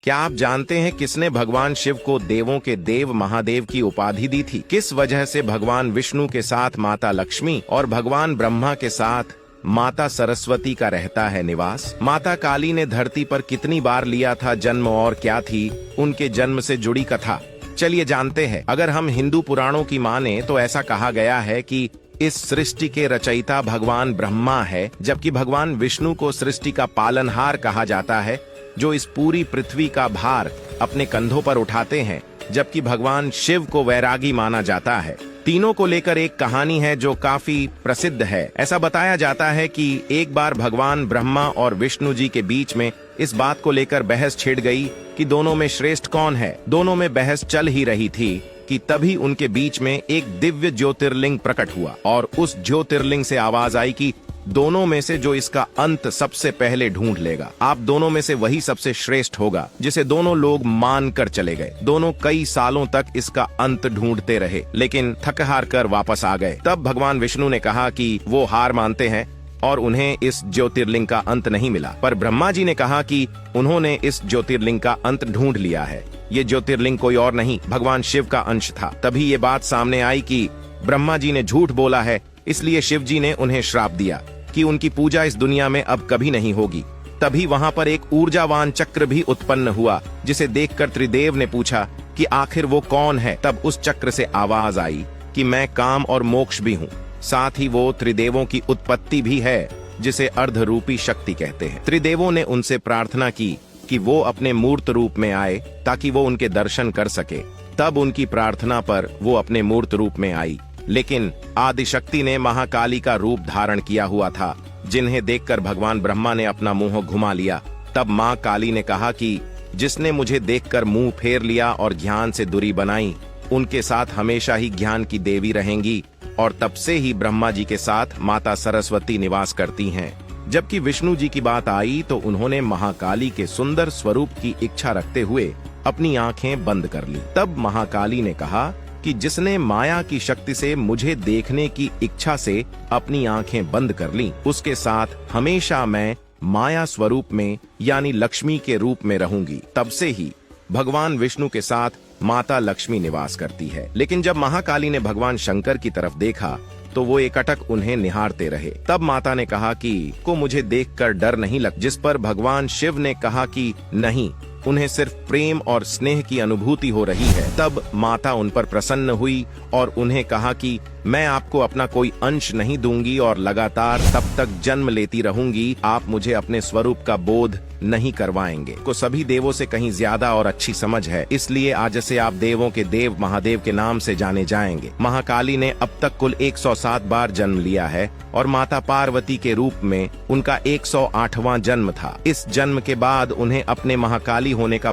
क्या आप जानते हैं किसने भगवान शिव को देवों के देव महादेव की उपाधि दी थी? किस वजह से भगवान विष्णु के साथ माता लक्ष्मी और भगवान ब्रह्मा के साथ माता सरस्वती का रहता है निवास? माता काली ने धरती पर कितनी बार लिया था जन्म और क्या थी उनके जन्म से जुड़ी कथा? चलिए जानते हैं। अगर हम हिंदू पुराणों की माने तो ऐसा कहा गया है कि इस सृष्टि के रचयिता भगवान ब्रह्मा है, जबकि भगवान विष्णु को सृष्टि का पालनहार कहा जाता है, जो इस पूरी पृथ्वी का भार अपने कंधों पर उठाते हैं, जबकि भगवान शिव को वैरागी माना जाता है। तीनों को लेकर एक कहानी है जो काफी प्रसिद्ध है। ऐसा बताया जाता है कि एक बार भगवान ब्रह्मा और विष्णु जी के बीच में इस बात को लेकर बहस छिड़ गई कि दोनों में श्रेष्ठ कौन है। दोनों में बहस चल ही रही थी कि तभी उनके बीच में एक दिव्य ज्योतिर्लिंग प्रकट हुआ और उस ज्योतिर्लिंग से आवाज आई कि दोनों में से जो इसका अंत सबसे पहले ढूंढ लेगा, आप दोनों में से वही सबसे श्रेष्ठ होगा, जिसे दोनों लोग मान कर चले गए। दोनों कई सालों तक इसका अंत ढूंढते रहे, लेकिन थक हार कर वापस आ गए। तब भगवान विष्णु ने कहा कि वो हार मानते हैं और उन्हें इस ज्योतिर्लिंग का अंत नहीं मिला। पर ब्रह्मा जी ने कहा कि उन्होंने इस ज्योतिर्लिंग का अंत ढूंढ लिया है। ये ज्योतिर्लिंग कोई और नहीं, भगवान शिव का अंश था। तभी ये बात सामने आई कि ब्रह्मा जी ने झूठ बोला है, इसलिए शिव जी ने उन्हें श्राप दिया कि उनकी पूजा इस दुनिया में अब कभी नहीं होगी। तभी वहां पर एक ऊर्जावान चक्र भी उत्पन्न हुआ, जिसे देखकर त्रिदेव ने पूछा कि आखिर वो कौन है। तब उस चक्र से आवाज आई कि मैं काम और मोक्ष भी हूँ, साथ ही वो त्रिदेवों की उत्पत्ति भी है, जिसे अर्धरूपी शक्ति कहते हैं। त्रिदेवों ने उनसे प्रार्थना की कि वो अपने मूर्त रूप में आए ताकि वो उनके दर्शन कर सके। तब उनकी प्रार्थना पर वो अपने मूर्त रूप में आई, लेकिन आदिशक्ति ने महाकाली का रूप धारण किया हुआ था, जिन्हें देखकर भगवान ब्रह्मा ने अपना मुंह घुमा लिया। तब मां काली ने कहा कि जिसने मुझे देखकर मुंह फेर लिया और ज्ञान से दूरी बनाई, उनके साथ हमेशा ही ज्ञान की देवी रहेंगी। और तब से ही ब्रह्मा जी के साथ माता सरस्वती निवास करती हैं। जबकि विष्णु जी की बात आई तो उन्होंने महाकाली के सुंदर स्वरूप की इच्छा रखते हुए अपनी आंखें बंद कर ली। तब महाकाली ने कहा कि जिसने माया की शक्ति से मुझे देखने की इच्छा से अपनी आंखें बंद कर ली, उसके साथ हमेशा मैं माया स्वरूप में यानी लक्ष्मी के रूप में रहूंगी। तब से ही भगवान विष्णु के साथ माता लक्ष्मी निवास करती है। लेकिन जब महाकाली ने भगवान शंकर की तरफ देखा तो वो एकटक उन्हें निहारते रहे। तब माता ने कहा कि को मुझे देखकर डर नहीं लग, जिस पर भगवान शिव ने कहा कि नहीं, उन्हें सिर्फ प्रेम और स्नेह की अनुभूति हो रही है। तब माता उन पर प्रसन्न हुई और उन्हें कहा कि मैं आपको अपना कोई अंश नहीं दूंगी और लगातार तब तक जन्म लेती रहूंगी, आप मुझे अपने स्वरूप का बोध नहीं करवाएंगे। को सभी देवों से कहीं ज्यादा और अच्छी समझ है, इसलिए आज से आप देवों के देव महादेव के नाम से जाने जाएंगे। महाकाली ने अब तक कुल 107 बार जन्म लिया है और माता पार्वती के रूप में उनका 108वां जन्म था। इस जन्म के बाद उन्हें अपने महाकाली होने का